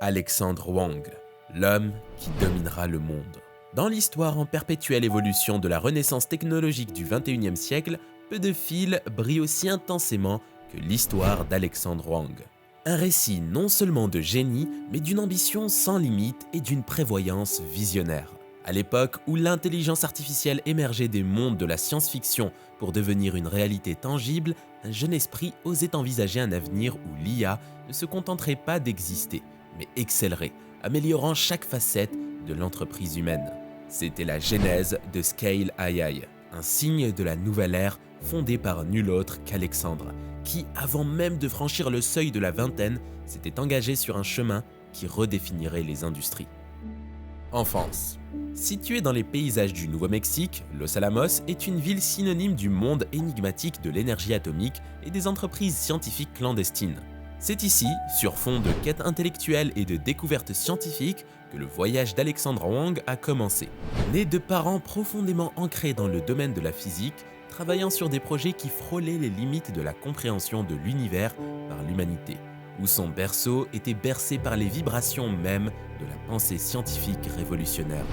Alexandre Wang, l'homme qui dominera le monde. Dans l'histoire en perpétuelle évolution de la renaissance technologique du XXIe siècle, peu de fils brillent aussi intensément que l'histoire d'Alexandre Wang. Un récit non seulement de génie, mais d'une ambition sans limite et d'une prévoyance visionnaire. À l'époque où l'intelligence artificielle émergeait des mondes de la science-fiction pour devenir une réalité tangible, un jeune esprit osait envisager un avenir où l'IA ne se contenterait pas d'exister, mais excellerait, améliorant chaque facette de l'entreprise humaine. C'était la genèse de Scale AI, un signe de la nouvelle ère fondée par nul autre qu'Alexandre, qui, avant même de franchir le seuil de la vingtaine, s'était engagé sur un chemin qui redéfinirait les industries. Enfance. Située dans les paysages du Nouveau-Mexique, Los Alamos est une ville synonyme du monde énigmatique de l'énergie atomique et des entreprises scientifiques clandestines. C'est ici, sur fond de quêtes intellectuelles et de découvertes scientifiques, que le voyage d'Alexandre Wang a commencé. Né de parents profondément ancrés dans le domaine de la physique, travaillant sur des projets qui frôlaient les limites de la compréhension de l'univers par l'humanité, où son berceau était bercé par les vibrations mêmes de la pensée scientifique révolutionnaire.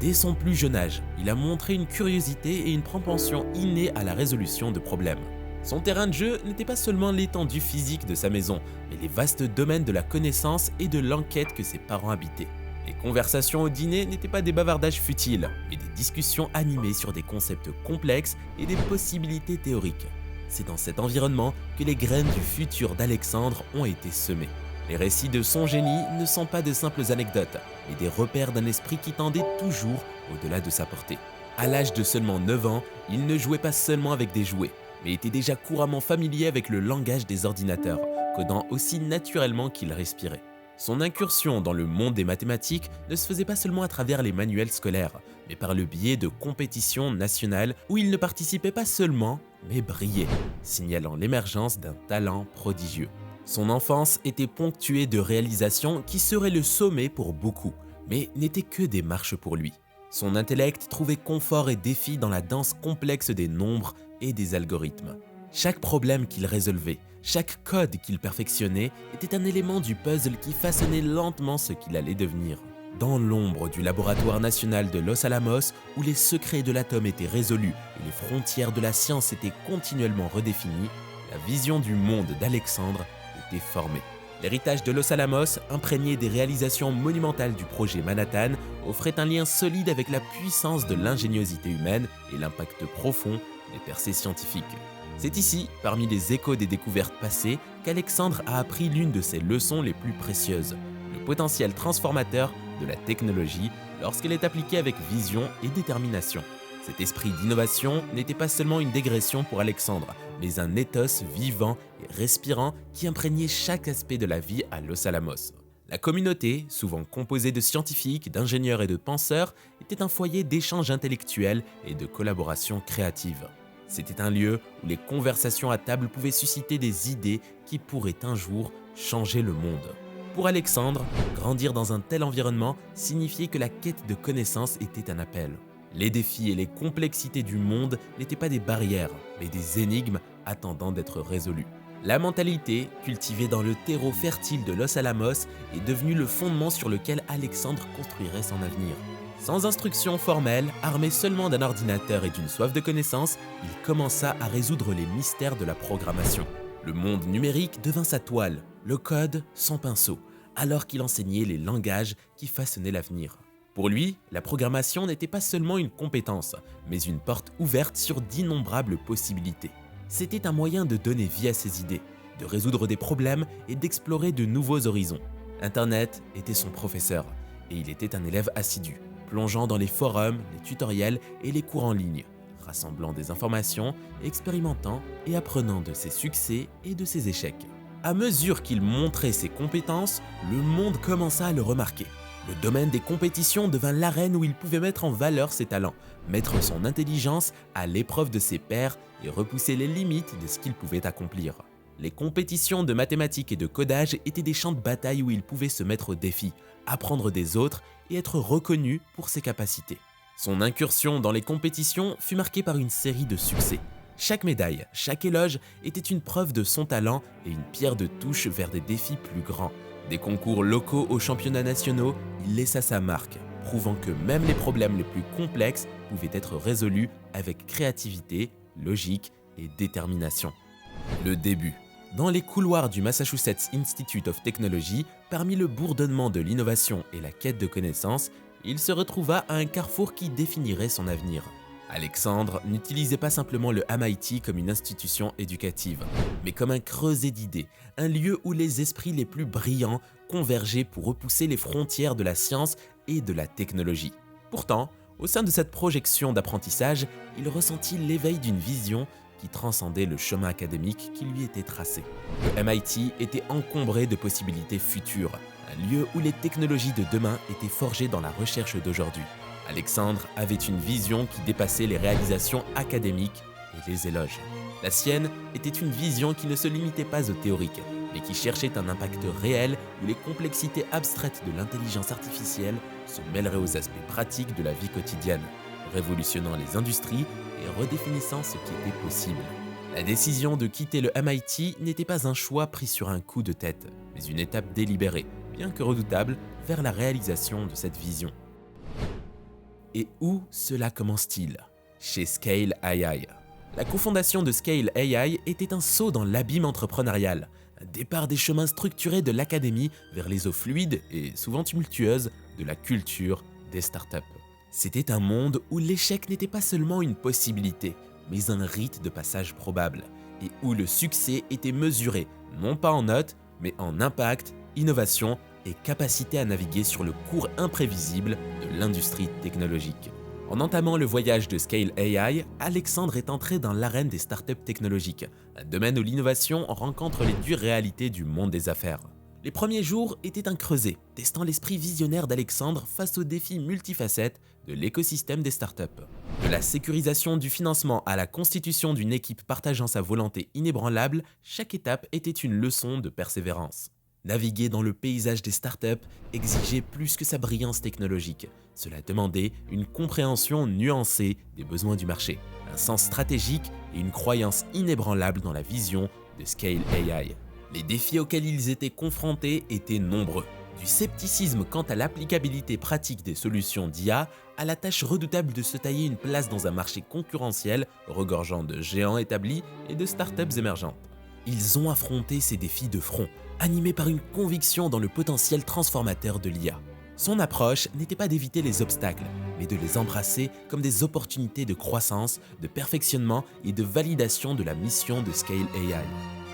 Dès son plus jeune âge, il a montré une curiosité et une propension innée à la résolution de problèmes. Son terrain de jeu n'était pas seulement l'étendue physique de sa maison, mais les vastes domaines de la connaissance et de l'enquête que ses parents habitaient. Les conversations au dîner n'étaient pas des bavardages futiles, mais des discussions animées sur des concepts complexes et des possibilités théoriques. C'est dans cet environnement que les graines du futur d'Alexandre ont été semées. Les récits de son génie ne sont pas de simples anecdotes, mais des repères d'un esprit qui tendait toujours au-delà de sa portée. À l'âge de seulement 9 ans, il ne jouait pas seulement avec des jouets, mais était déjà couramment familier avec le langage des ordinateurs, codant aussi naturellement qu'il respirait. Son incursion dans le monde des mathématiques ne se faisait pas seulement à travers les manuels scolaires, mais par le biais de compétitions nationales où il ne participait pas seulement, mais brillait, signalant l'émergence d'un talent prodigieux. Son enfance était ponctuée de réalisations qui seraient le sommet pour beaucoup, mais n'étaient que des marches pour lui. Son intellect trouvait confort et défi dans la danse complexe des nombres et des algorithmes. Chaque problème qu'il résolvait, chaque code qu'il perfectionnait était un élément du puzzle qui façonnait lentement ce qu'il allait devenir. Dans l'ombre du laboratoire national de Los Alamos, où les secrets de l'atome étaient résolus et les frontières de la science étaient continuellement redéfinies, la vision du monde d'Alexandre était formée. L'héritage de Los Alamos, imprégné des réalisations monumentales du projet Manhattan, offrait un lien solide avec la puissance de l'ingéniosité humaine et l'impact profond des percées scientifiques. C'est ici, parmi les échos des découvertes passées, qu'Alexandre a appris l'une de ses leçons les plus précieuses, le potentiel transformateur de la technologie lorsqu'elle est appliquée avec vision et détermination. Cet esprit d'innovation n'était pas seulement une dégression pour Alexandre, mais un ethos vivant et respirant qui imprégnait chaque aspect de la vie à Los Alamos. La communauté, souvent composée de scientifiques, d'ingénieurs et de penseurs, était un foyer d'échanges intellectuels et de collaboration créative. C'était un lieu où les conversations à table pouvaient susciter des idées qui pourraient un jour changer le monde. Pour Alexandre, grandir dans un tel environnement signifiait que la quête de connaissances était un appel. Les défis et les complexités du monde n'étaient pas des barrières, mais des énigmes attendant d'être résolues. La mentalité, cultivée dans le terreau fertile de Los Alamos, est devenue le fondement sur lequel Alexandre construirait son avenir. Sans instruction formelle, armé seulement d'un ordinateur et d'une soif de connaissance, il commença à résoudre les mystères de la programmation. Le monde numérique devint sa toile, le code son pinceau, alors qu'il enseignait les langages qui façonnaient l'avenir. Pour lui, la programmation n'était pas seulement une compétence, mais une porte ouverte sur d'innombrables possibilités. C'était un moyen de donner vie à ses idées, de résoudre des problèmes et d'explorer de nouveaux horizons. Internet était son professeur, et il était un élève assidu, plongeant dans les forums, les tutoriels et les cours en ligne, rassemblant des informations, expérimentant et apprenant de ses succès et de ses échecs. À mesure qu'il montrait ses compétences, le monde commença à le remarquer. Le domaine des compétitions devint l'arène où il pouvait mettre en valeur ses talents, mettre son intelligence à l'épreuve de ses pairs et repousser les limites de ce qu'il pouvait accomplir. Les compétitions de mathématiques et de codage étaient des champs de bataille où il pouvait se mettre au défi, apprendre des autres et être reconnu pour ses capacités. Son incursion dans les compétitions fut marquée par une série de succès. Chaque médaille, chaque éloge était une preuve de son talent et une pierre de touche vers des défis plus grands. Des concours locaux aux championnats nationaux, il laissa sa marque, prouvant que même les problèmes les plus complexes pouvaient être résolus avec créativité, logique et détermination. Le début. Dans les couloirs du Massachusetts Institute of Technology, parmi le bourdonnement de l'innovation et la quête de connaissances, il se retrouva à un carrefour qui définirait son avenir. Alexandre n'utilisait pas simplement le MIT comme une institution éducative, mais comme un creuset d'idées, un lieu où les esprits les plus brillants convergeaient pour repousser les frontières de la science et de la technologie. Pourtant, au sein de cette projection d'apprentissage, il ressentit l'éveil d'une vision qui transcendait le chemin académique qui lui était tracé. Le MIT était encombré de possibilités futures, un lieu où les technologies de demain étaient forgées dans la recherche d'aujourd'hui. Alexandre avait une vision qui dépassait les réalisations académiques et les éloges. La sienne était une vision qui ne se limitait pas au théorique, mais qui cherchait un impact réel où les complexités abstraites de l'intelligence artificielle se mêleraient aux aspects pratiques de la vie quotidienne, révolutionnant les industries et redéfinissant ce qui était possible. La décision de quitter le MIT n'était pas un choix pris sur un coup de tête, mais une étape délibérée, bien que redoutable, vers la réalisation de cette vision. Et où cela commence-t-il? Chez Scale AI. La cofondation de Scale AI était un saut dans l'abîme entrepreneurial, un départ des chemins structurés de l'académie vers les eaux fluides et souvent tumultueuses de la culture des startups. C'était un monde où l'échec n'était pas seulement une possibilité, mais un rite de passage probable, et où le succès était mesuré non pas en notes, mais en impact, innovation et capacité à naviguer sur le cours imprévisible de l'industrie technologique. En entamant le voyage de Scale AI, Alexandre est entré dans l'arène des startups technologiques, un domaine où l'innovation rencontre les dures réalités du monde des affaires. Les premiers jours étaient un creuset, testant l'esprit visionnaire d'Alexandre face aux défis multifacettes de l'écosystème des startups. De la sécurisation du financement à la constitution d'une équipe partageant sa volonté inébranlable, chaque étape était une leçon de persévérance. Naviguer dans le paysage des startups exigeait plus que sa brillance technologique. Cela demandait une compréhension nuancée des besoins du marché, un sens stratégique et une croyance inébranlable dans la vision de Scale AI. Les défis auxquels ils étaient confrontés étaient nombreux. Du scepticisme quant à l'applicabilité pratique des solutions d'IA à la tâche redoutable de se tailler une place dans un marché concurrentiel regorgeant de géants établis et de startups émergentes. Ils ont affronté ces défis de front, animés par une conviction dans le potentiel transformateur de l'IA. Son approche n'était pas d'éviter les obstacles, mais de les embrasser comme des opportunités de croissance, de perfectionnement et de validation de la mission de Scale AI.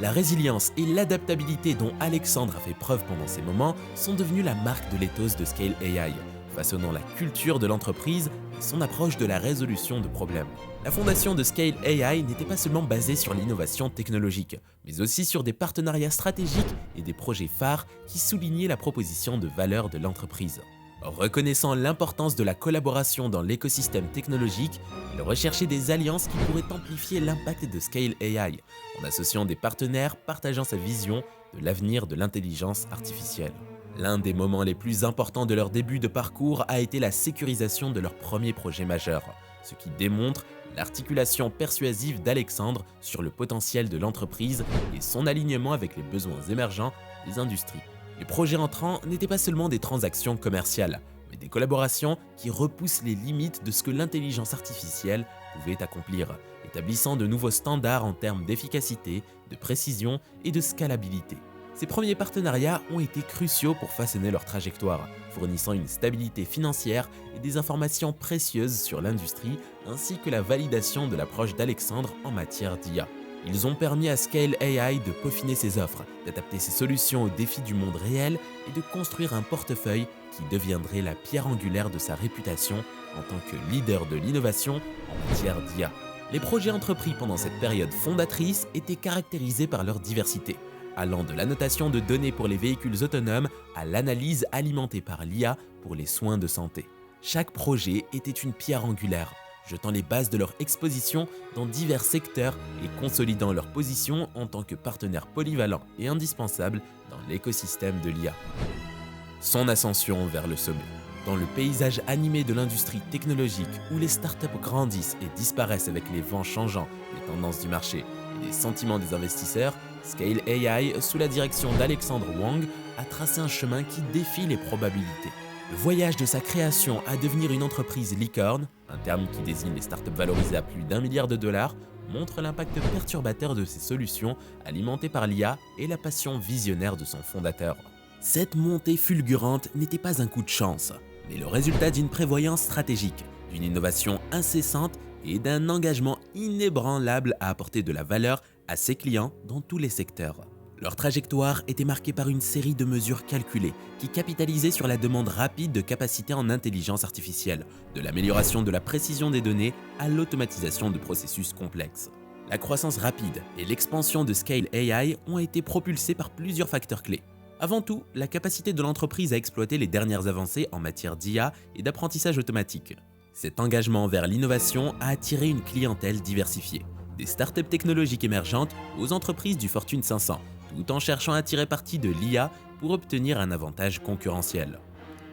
La résilience et l'adaptabilité dont Alexandre a fait preuve pendant ces moments sont devenus la marque de l'éthos de Scale AI, façonnant la culture de l'entreprise et son approche de la résolution de problèmes. La fondation de Scale AI n'était pas seulement basée sur l'innovation technologique, mais aussi sur des partenariats stratégiques et des projets phares qui soulignaient la proposition de valeur de l'entreprise. Reconnaissant l'importance de la collaboration dans l'écosystème technologique, il recherchait des alliances qui pourraient amplifier l'impact de Scale AI, en associant des partenaires partageant sa vision de l'avenir de l'intelligence artificielle. L'un des moments les plus importants de leur début de parcours a été la sécurisation de leur premier projet majeur, ce qui démontre l'articulation persuasive d'Alexandre sur le potentiel de l'entreprise et son alignement avec les besoins émergents des industries. Les projets entrants n'étaient pas seulement des transactions commerciales, mais des collaborations qui repoussent les limites de ce que l'intelligence artificielle pouvait accomplir, établissant de nouveaux standards en termes d'efficacité, de précision et de scalabilité. Ces premiers partenariats ont été cruciaux pour façonner leur trajectoire, fournissant une stabilité financière et des informations précieuses sur l'industrie, ainsi que la validation de l'approche d'Alexandre en matière d'IA. Ils ont permis à Scale AI de peaufiner ses offres, d'adapter ses solutions aux défis du monde réel et de construire un portefeuille qui deviendrait la pierre angulaire de sa réputation en tant que leader de l'innovation en matière d'IA. Les projets entrepris pendant cette période fondatrice étaient caractérisés par leur diversité, allant de l'annotation de données pour les véhicules autonomes à l'analyse alimentée par l'IA pour les soins de santé. Chaque projet était une pierre angulaire, jetant les bases de leur exposition dans divers secteurs et consolidant leur position en tant que partenaire polyvalent et indispensable dans l'écosystème de l'IA. Son ascension vers le sommet. Dans le paysage animé de l'industrie technologique où les startups grandissent et disparaissent avec les vents changeants des tendances du marché et les sentiments des investisseurs, Scale AI, sous la direction d'Alexandre Wang, a tracé un chemin qui défie les probabilités. Le voyage de sa création à devenir une entreprise licorne, un terme qui désigne les startups valorisées à plus d'1 milliard de dollars, montre l'impact perturbateur de ces solutions alimentées par l'IA et la passion visionnaire de son fondateur. Cette montée fulgurante n'était pas un coup de chance, mais le résultat d'une prévoyance stratégique, d'une innovation incessante et d'un engagement inébranlable à apporter de la valeur à ses clients dans tous les secteurs. Leur trajectoire était marquée par une série de mesures calculées qui capitalisaient sur la demande rapide de capacités en intelligence artificielle, de l'amélioration de la précision des données à l'automatisation de processus complexes. La croissance rapide et l'expansion de Scale AI ont été propulsées par plusieurs facteurs clés. Avant tout, la capacité de l'entreprise à exploiter les dernières avancées en matière d'IA et d'apprentissage automatique. Cet engagement vers l'innovation a attiré une clientèle diversifiée, des startups technologiques émergentes aux entreprises du Fortune 500, tout en cherchant à tirer parti de l'IA pour obtenir un avantage concurrentiel.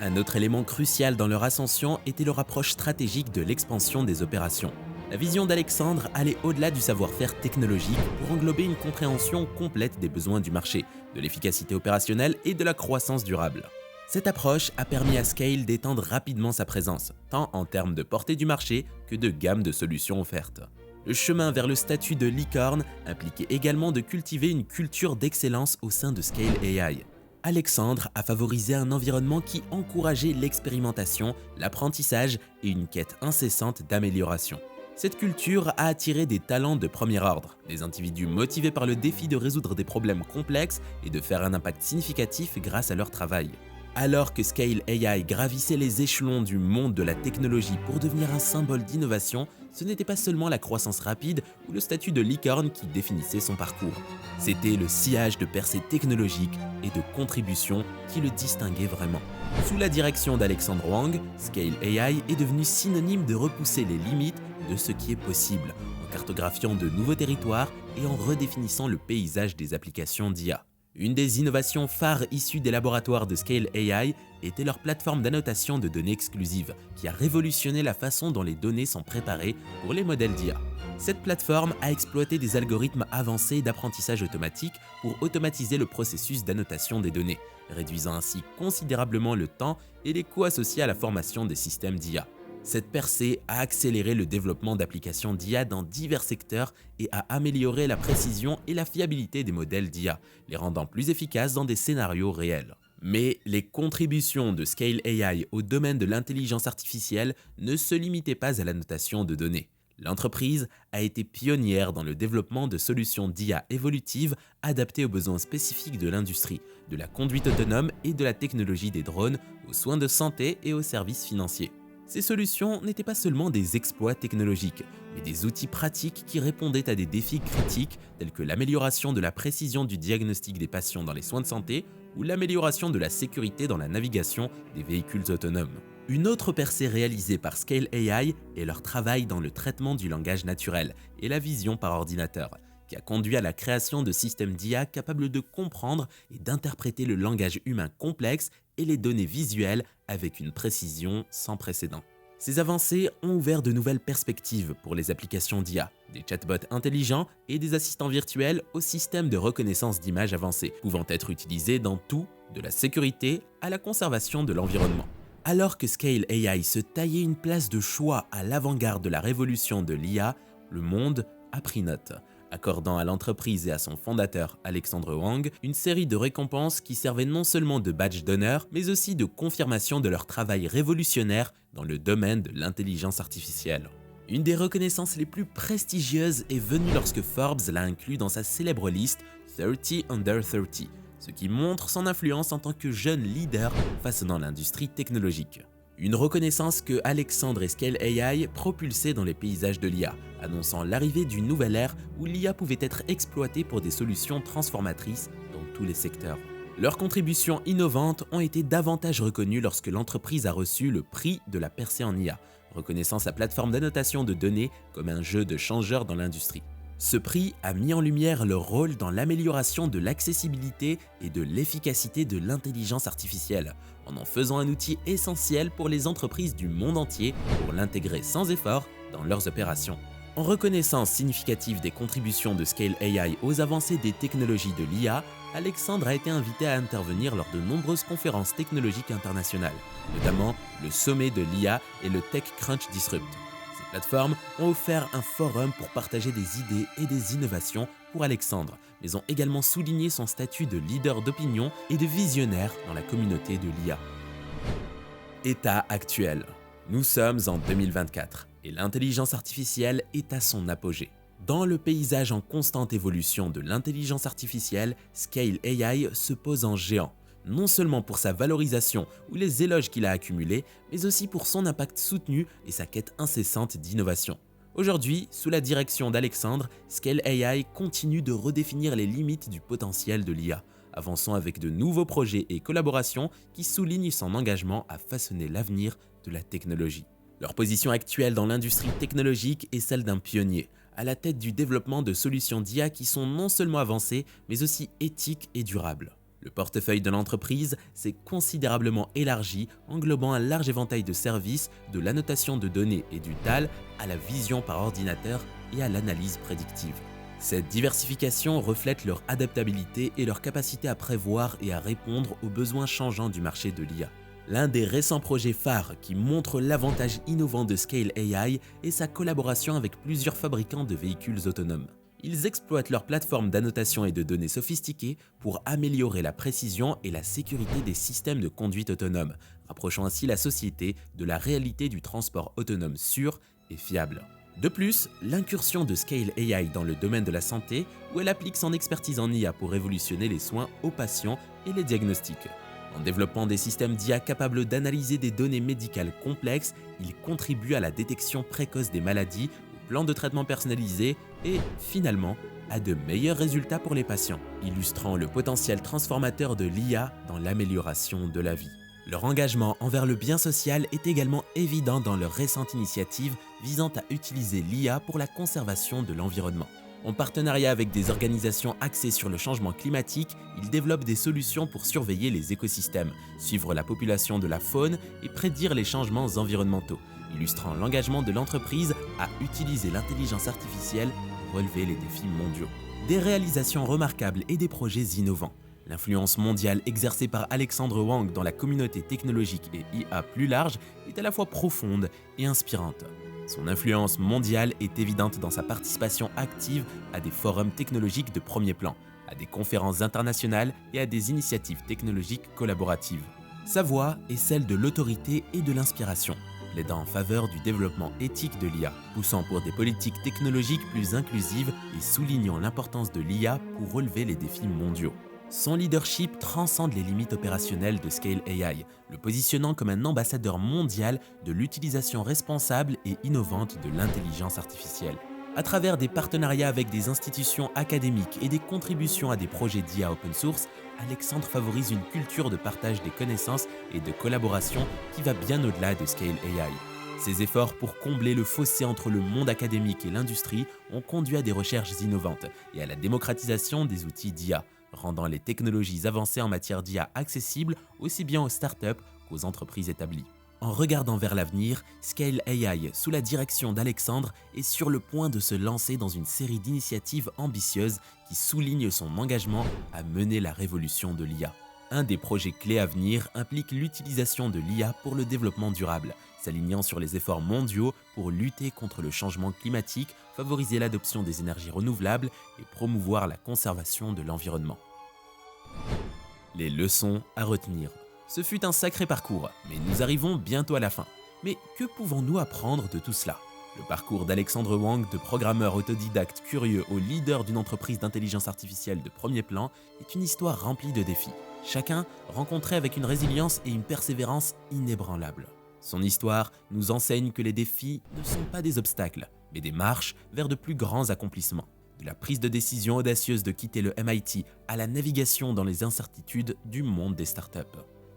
Un autre élément crucial dans leur ascension était leur approche stratégique de l'expansion des opérations. La vision d'Alexandre allait au-delà du savoir-faire technologique pour englober une compréhension complète des besoins du marché, de l'efficacité opérationnelle et de la croissance durable. Cette approche a permis à Scale d'étendre rapidement sa présence, tant en termes de portée du marché que de gamme de solutions offertes. Le chemin vers le statut de licorne impliquait également de cultiver une culture d'excellence au sein de Scale AI. Alexandre a favorisé un environnement qui encourageait l'expérimentation, l'apprentissage et une quête incessante d'amélioration. Cette culture a attiré des talents de premier ordre, des individus motivés par le défi de résoudre des problèmes complexes et de faire un impact significatif grâce à leur travail. Alors que Scale AI gravissait les échelons du monde de la technologie pour devenir un symbole d'innovation, ce n'était pas seulement la croissance rapide ou le statut de licorne qui définissait son parcours. C'était le sillage de percées technologiques et de contributions qui le distinguaient vraiment. Sous la direction d'Alexandre Wang, Scale AI est devenu synonyme de repousser les limites de ce qui est possible, en cartographiant de nouveaux territoires et en redéfinissant le paysage des applications d'IA. Une des innovations phares issues des laboratoires de Scale AI était leur plateforme d'annotation de données exclusive, qui a révolutionné la façon dont les données sont préparées pour les modèles d'IA. Cette plateforme a exploité des algorithmes avancés d'apprentissage automatique pour automatiser le processus d'annotation des données, réduisant ainsi considérablement le temps et les coûts associés à la formation des systèmes d'IA. Cette percée a accéléré le développement d'applications d'IA dans divers secteurs et a amélioré la précision et la fiabilité des modèles d'IA, les rendant plus efficaces dans des scénarios réels. Mais les contributions de Scale AI au domaine de l'intelligence artificielle ne se limitaient pas à l'annotation de données. L'entreprise a été pionnière dans le développement de solutions d'IA évolutives adaptées aux besoins spécifiques de l'industrie, de la conduite autonome et de la technologie des drones, aux soins de santé et aux services financiers. Ces solutions n'étaient pas seulement des exploits technologiques, mais des outils pratiques qui répondaient à des défis critiques tels que l'amélioration de la précision du diagnostic des patients dans les soins de santé ou l'amélioration de la sécurité dans la navigation des véhicules autonomes. Une autre percée réalisée par Scale AI est leur travail dans le traitement du langage naturel et la vision par ordinateur, qui a conduit à la création de systèmes d'IA capables de comprendre et d'interpréter le langage humain complexe et les données visuelles avec une précision sans précédent. Ces avancées ont ouvert de nouvelles perspectives pour les applications d'IA, des chatbots intelligents et des assistants virtuels aux systèmes de reconnaissance d'images avancés, pouvant être utilisés dans tout, de la sécurité à la conservation de l'environnement. Alors que Scale AI se taillait une place de choix à l'avant-garde de la révolution de l'IA, le monde a pris note, accordant à l'entreprise et à son fondateur Alexandre Wang une série de récompenses qui servaient non seulement de badge d'honneur, mais aussi de confirmation de leur travail révolutionnaire dans le domaine de l'intelligence artificielle. Une des reconnaissances les plus prestigieuses est venue lorsque Forbes l'a inclus dans sa célèbre liste 30 Under 30, ce qui montre son influence en tant que jeune leader façonnant l'industrie technologique. Une reconnaissance que Alexandre et Scale AI propulsaient dans les paysages de l'IA, annonçant l'arrivée d'une nouvelle ère où l'IA pouvait être exploitée pour des solutions transformatrices dans tous les secteurs. Leurs contributions innovantes ont été davantage reconnues lorsque l'entreprise a reçu le prix de la percée en IA, reconnaissant sa plateforme d'annotation de données comme un jeu de changeurs dans l'industrie. Ce prix a mis en lumière leur rôle dans l'amélioration de l'accessibilité et de l'efficacité de l'intelligence artificielle, en faisant un outil essentiel pour les entreprises du monde entier pour l'intégrer sans effort dans leurs opérations. En reconnaissance significative des contributions de Scale AI aux avancées des technologies de l'IA, Alexandre a été invité à intervenir lors de nombreuses conférences technologiques internationales, notamment le sommet de l'IA et le TechCrunch Disrupt. Ces plateformes ont offert un forum pour partager des idées et des innovations pour Alexandre, mais ont également souligné son statut de leader d'opinion et de visionnaire dans la communauté de l'IA. État actuel. Nous sommes en 2024 et l'intelligence artificielle est à son apogée. Dans le paysage en constante évolution de l'intelligence artificielle, Scale AI se pose en géant, non seulement pour sa valorisation ou les éloges qu'il a accumulés, mais aussi pour son impact soutenu et sa quête incessante d'innovation. Aujourd'hui, sous la direction d'Alexandre, Scale AI continue de redéfinir les limites du potentiel de l'IA, avançant avec de nouveaux projets et collaborations qui soulignent son engagement à façonner l'avenir de la technologie. Leur position actuelle dans l'industrie technologique est celle d'un pionnier, à la tête du développement de solutions d'IA qui sont non seulement avancées, mais aussi éthiques et durables. Le portefeuille de l'entreprise s'est considérablement élargi, englobant un large éventail de services, de l'annotation de données et du TAL à la vision par ordinateur et à l'analyse prédictive. Cette diversification reflète leur adaptabilité et leur capacité à prévoir et à répondre aux besoins changeants du marché de l'IA. L'un des récents projets phares qui montre l'avantage innovant de Scale AI est sa collaboration avec plusieurs fabricants de véhicules autonomes. Ils exploitent leur plateforme d'annotation et de données sophistiquées pour améliorer la précision et la sécurité des systèmes de conduite autonome, rapprochant ainsi la société de la réalité du transport autonome sûr et fiable. De plus, l'incursion de Scale AI dans le domaine de la santé, où elle applique son expertise en IA pour révolutionner les soins aux patients et les diagnostics. En développant des systèmes d'IA capables d'analyser des données médicales complexes, il contribue à la détection précoce des maladies, au plan de traitement personnalisé et, finalement, à de meilleurs résultats pour les patients, illustrant le potentiel transformateur de l'IA dans l'amélioration de la vie. Leur engagement envers le bien social est également évident dans leur récente initiative visant à utiliser l'IA pour la conservation de l'environnement. En partenariat avec des organisations axées sur le changement climatique, ils développent des solutions pour surveiller les écosystèmes, suivre la population de la faune et prédire les changements environnementaux, illustrant l'engagement de l'entreprise à utiliser l'intelligence artificielle pour relever les défis mondiaux. Des réalisations remarquables et des projets innovants. L'influence mondiale exercée par Alexandre Wang dans la communauté technologique et IA plus large est à la fois profonde et inspirante. Son influence mondiale est évidente dans sa participation active à des forums technologiques de premier plan, à des conférences internationales et à des initiatives technologiques collaboratives. Sa voix est celle de l'autorité et de l'inspiration, plaidant en faveur du développement éthique de l'IA, poussant pour des politiques technologiques plus inclusives et soulignant l'importance de l'IA pour relever les défis mondiaux. Son leadership transcende les limites opérationnelles de Scale AI, le positionnant comme un ambassadeur mondial de l'utilisation responsable et innovante de l'intelligence artificielle. À travers des partenariats avec des institutions académiques et des contributions à des projets d'IA open source, Alexandre favorise une culture de partage des connaissances et de collaboration qui va bien au-delà de Scale AI. Ses efforts pour combler le fossé entre le monde académique et l'industrie ont conduit à des recherches innovantes et à la démocratisation des outils d'IA, rendant les technologies avancées en matière d'IA accessibles aussi bien aux startups qu'aux entreprises établies. En regardant vers l'avenir, Scale AI, sous la direction d'Alexandre, est sur le point de se lancer dans une série d'initiatives ambitieuses qui soulignent son engagement à mener la révolution de l'IA. Un des projets clés à venir implique l'utilisation de l'IA pour le développement durable, s'alignant sur les efforts mondiaux pour lutter contre le changement climatique, favoriser l'adoption des énergies renouvelables et promouvoir la conservation de l'environnement. Les leçons à retenir. Ce fut un sacré parcours, mais nous arrivons bientôt à la fin. Mais que pouvons-nous apprendre de tout cela ? Le parcours d'Alexandre Wang, de programmeur autodidacte curieux au leader d'une entreprise d'intelligence artificielle de premier plan, est une histoire remplie de défis. Chacun rencontré avec une résilience et une persévérance inébranlables. Son histoire nous enseigne que les défis ne sont pas des obstacles, mais des marches vers de plus grands accomplissements. De la prise de décision audacieuse de quitter le MIT à la navigation dans les incertitudes du monde des startups.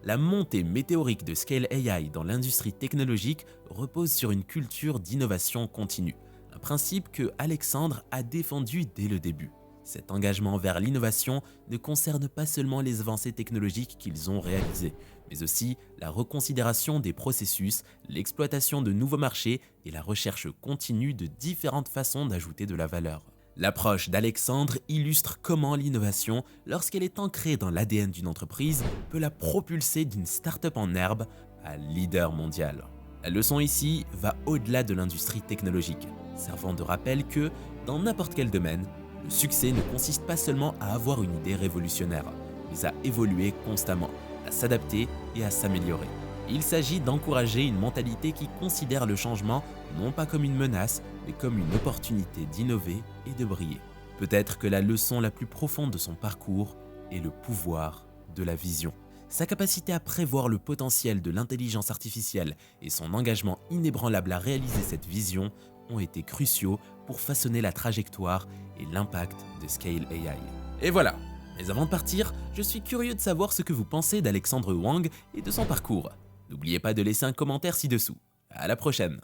La montée météorique de Scale AI dans l'industrie technologique repose sur une culture d'innovation continue, un principe que Alexandre a défendu dès le début. Cet engagement vers l'innovation ne concerne pas seulement les avancées technologiques qu'ils ont réalisées, mais aussi la reconsidération des processus, l'exploitation de nouveaux marchés et la recherche continue de différentes façons d'ajouter de la valeur. L'approche d'Alexandre illustre comment l'innovation, lorsqu'elle est ancrée dans l'ADN d'une entreprise, peut la propulser d'une start-up en herbe à leader mondial. La leçon ici va au-delà de l'industrie technologique, servant de rappel que, dans n'importe quel domaine, le succès ne consiste pas seulement à avoir une idée révolutionnaire, mais à évoluer constamment, à s'adapter et à s'améliorer. Il s'agit d'encourager une mentalité qui considère le changement non pas comme une menace, mais comme une opportunité d'innover et de briller. Peut-être que la leçon la plus profonde de son parcours est le pouvoir de la vision. Sa capacité à prévoir le potentiel de l'intelligence artificielle et son engagement inébranlable à réaliser cette vision ont été cruciaux pour façonner la trajectoire et l'impact de Scale AI. Et voilà. Mais avant de partir, je suis curieux de savoir ce que vous pensez d'Alexandre Wang et de son parcours. N'oubliez pas de laisser un commentaire ci-dessous. À la prochaine!